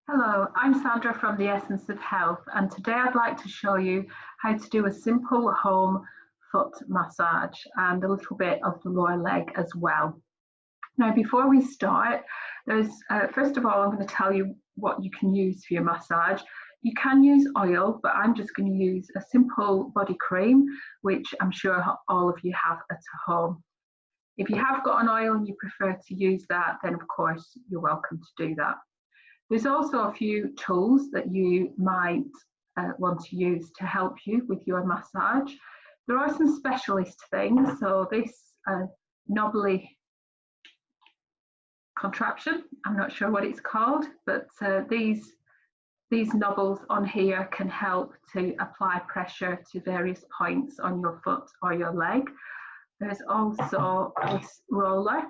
Hello, I'm Sandra from The Essence of Health, and today I'd like to show you how to do a simple home foot massage and a little bit of the lower leg as well. Now, before we start, first of all, I'm going to tell you what you can use for your massage. You can use oil, but I'm just going to use a simple body cream, which I'm sure all of you have at home. If you have got an oil and you prefer to use that, then of course you're welcome to do that. There's also a few tools that you might want to use to help you with your massage. There are some specialist things, so this knobbly contraption, I'm not sure what it's called, but these knobbles on here can help to apply pressure to various points on your foot or your leg. There's also this roller,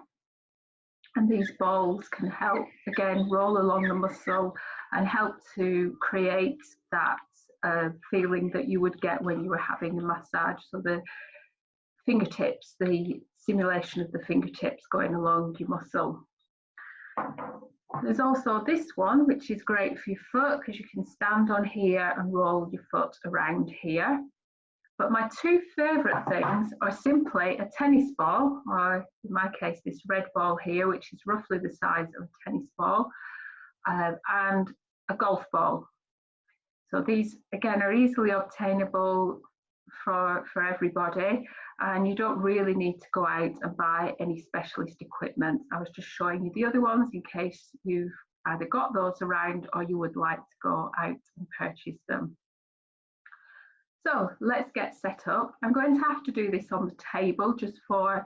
and these balls can help, again, roll along the muscle and help to create that feeling that you would get when you were having a massage. So the fingertips, the simulation of the fingertips going along your muscle. There's also this one, which is great for your foot because you can stand on here and roll your foot around here. But my two favourite things are simply a tennis ball, or in my case, this red ball here, which is roughly the size of a tennis ball, and a golf ball. So these, again, are easily obtainable for everybody, and you don't really need to go out and buy any specialist equipment. I was just showing you the other ones in case you've either got those around or you would like to go out and purchase them. So let's get set up. I'm going to have to do this on the table just for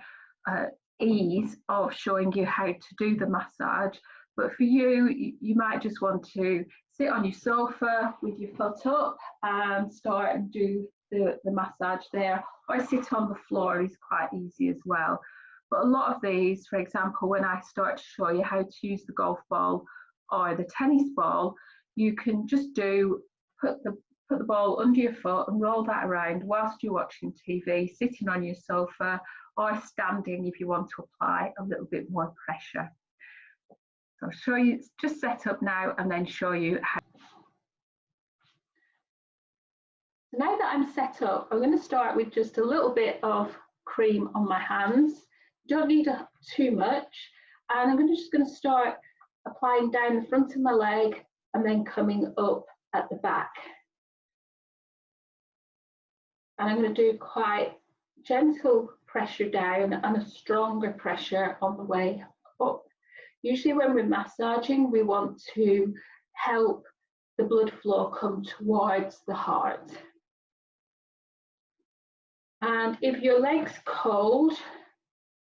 ease of showing you how to do the massage. But for you, you might just want to sit on your sofa with your foot up and start and do the massage there, or sit on the floor is quite easy as well. But a lot of these, for example, when I start to show you how to use the golf ball or the tennis ball, you can just put the ball under your foot and roll that around whilst you're watching TV, sitting on your sofa, or standing if you want to apply a little bit more pressure. So I'll show you, just set up now and then show you how. So now that I'm set up, I'm going to start with just a little bit of cream on my hands. You don't need too much. And I'm just going to start applying down the front of my leg and then coming up at the back. And I'm going to do quite gentle pressure down and a stronger pressure on the way up. Usually when we're massaging, we want to help the blood flow come towards the heart. And if your leg's cold,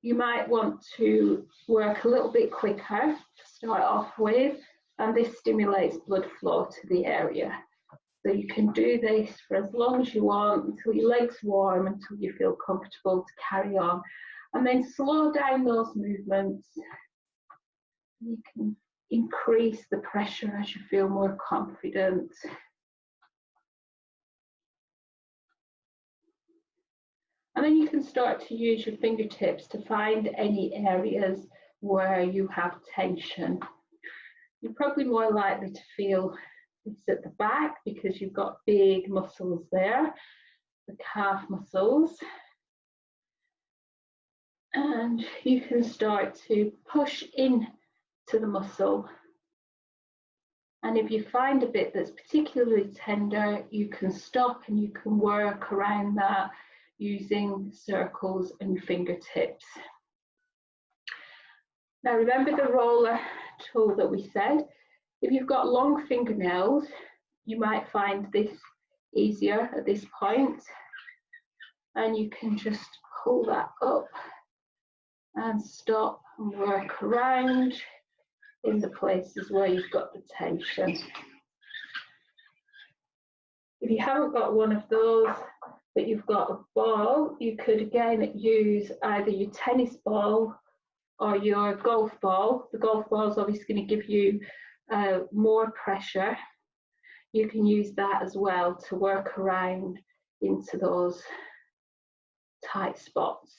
you might want to work a little bit quicker to start off with, and this stimulates blood flow to the area. So you can do this for as long as you want, until your leg's warm, until you feel comfortable to carry on. And then slow down those movements. You can increase the pressure as you feel more confident. And then you can start to use your fingertips to find any areas where you have tension. You're probably more likely to feel it's at the back because you've got big muscles there, the calf muscles. And you can start to push in to the muscle. And if you find a bit that's particularly tender, you can stop and you can work around that using circles and fingertips. Now remember the roller tool that we said. If you've got long fingernails, you might find this easier at this point, and you can just pull that up and stop and work around in the places where you've got the tension. If you haven't got one of those, but you've got a ball, you could again use either your tennis ball or your golf ball. The golf ball is obviously going to give you more pressure. You can use that as well to work around into those tight spots.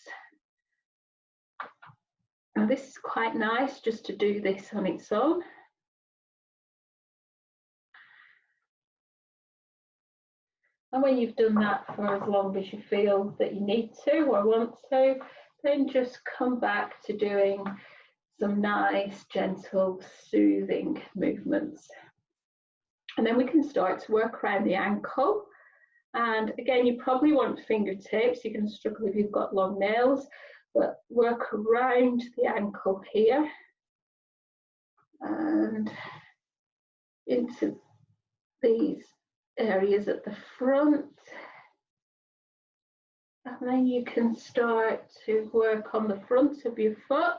Now this is quite nice just to do this on its own. And when you've done that for as long as you feel that you need to or want to, then just come back to doing some nice, gentle, soothing movements. And then we can start to work around the ankle. And again, you probably want fingertips. You're going to struggle if you've got long nails, but work around the ankle here and into these areas at the front. And then you can start to work on the front of your foot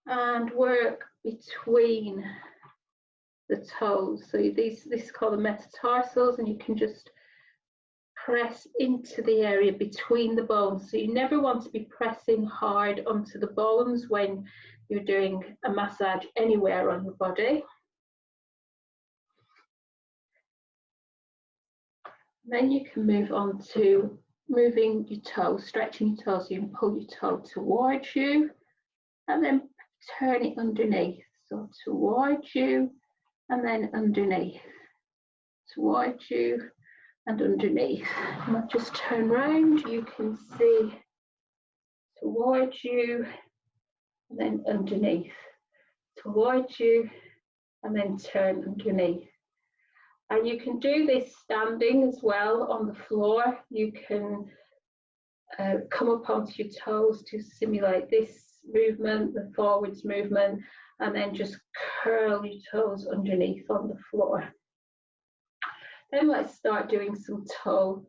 and work between the toes. So this is called the metatarsals, and you can just press into the area between the bones. So you never want to be pressing hard onto the bones when you're doing a massage anywhere on your body. Then you can move on to moving your toes, stretching your toes. So you can pull your toe towards you and then turn it underneath. So towards you and then underneath, towards you and underneath. And I'll just turn round, you can see towards you and then underneath, towards you and then turn underneath. And you can do this standing as well on the floor. You can come up onto your toes to simulate this movement, the forwards movement, and then just curl your toes underneath on the floor. Then let's start doing some toe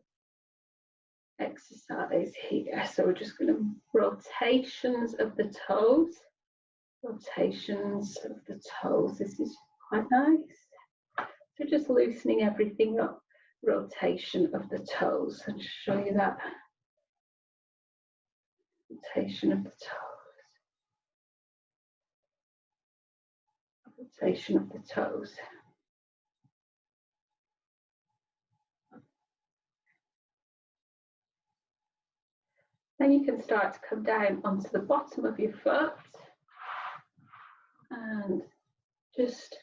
exercise here. So we're just going to rotations of the toes. Rotations of the toes. This is quite nice. So just loosening everything up. Rotation of the toes. I'll show you that. Rotation of the toes. Rotation of the toes. Then you can start to come down onto the bottom of your foot and just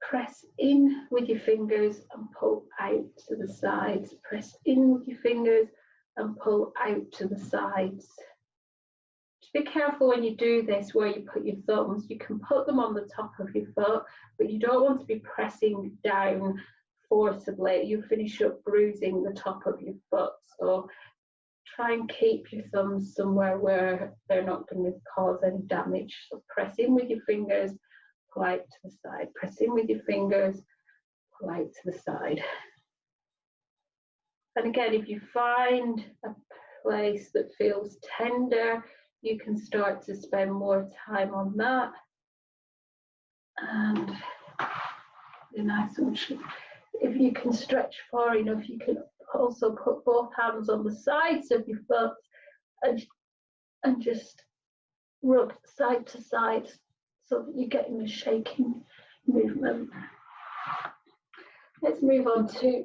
press in with your fingers and pull out to the sides. Press in with your fingers and pull out to the sides. Just be careful when you do this where you put your thumbs. You can put them on the top of your foot, but you don't want to be pressing down forcibly. You'll finish up bruising the top of your foot. So try and keep your thumbs somewhere where they're not going to cause any damage. So press in with your fingers, pull out to the side. Press in with your fingers, pull out to the side. And again, if you find a place that feels tender, you can start to spend more time on that. And a nice one. If you can stretch far enough, you can also put both hands on the sides of your foot and just rub side to side so that you're getting a shaking movement. Let's move on to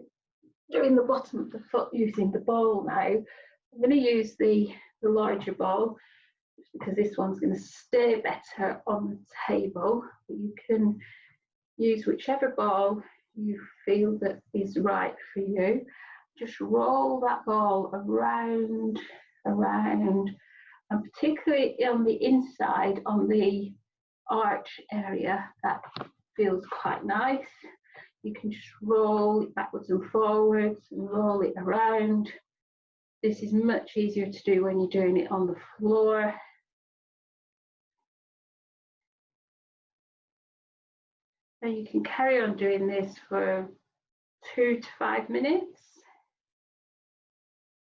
doing the bottom of the foot using the ball now. I'm going to use the larger ball because this one's going to stay better on the table. You can use whichever ball you feel that is right for you. Just roll that ball around, and particularly on the inside, on the arch area, that feels quite nice. You can just roll it backwards and forwards and roll it around. This is much easier to do when you're doing it on the floor. And you can carry on doing this for 2 to 5 minutes.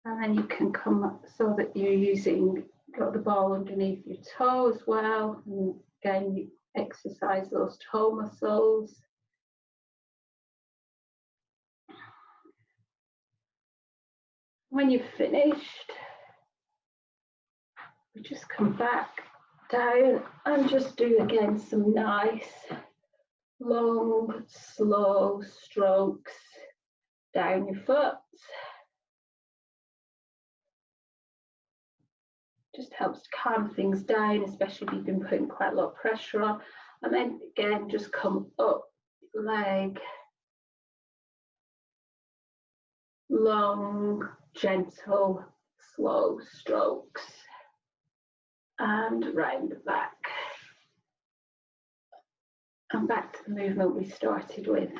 And then you can come up so that you're got the ball underneath your toe as well. And again, you exercise those toe muscles. When you've finished, we just come back down and just do again some nice, long, slow strokes down your foot. Just helps to calm things down, especially if you've been putting quite a lot of pressure on. And then again, just come up leg long, gentle, slow strokes. And round the back. And back to the movement we started with.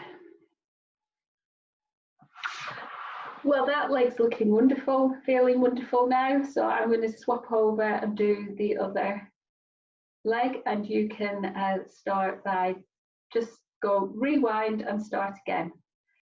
Well, that leg's looking wonderful, feeling wonderful now. So I'm going to swap over and do the other leg, and you can start by just go rewind and start again.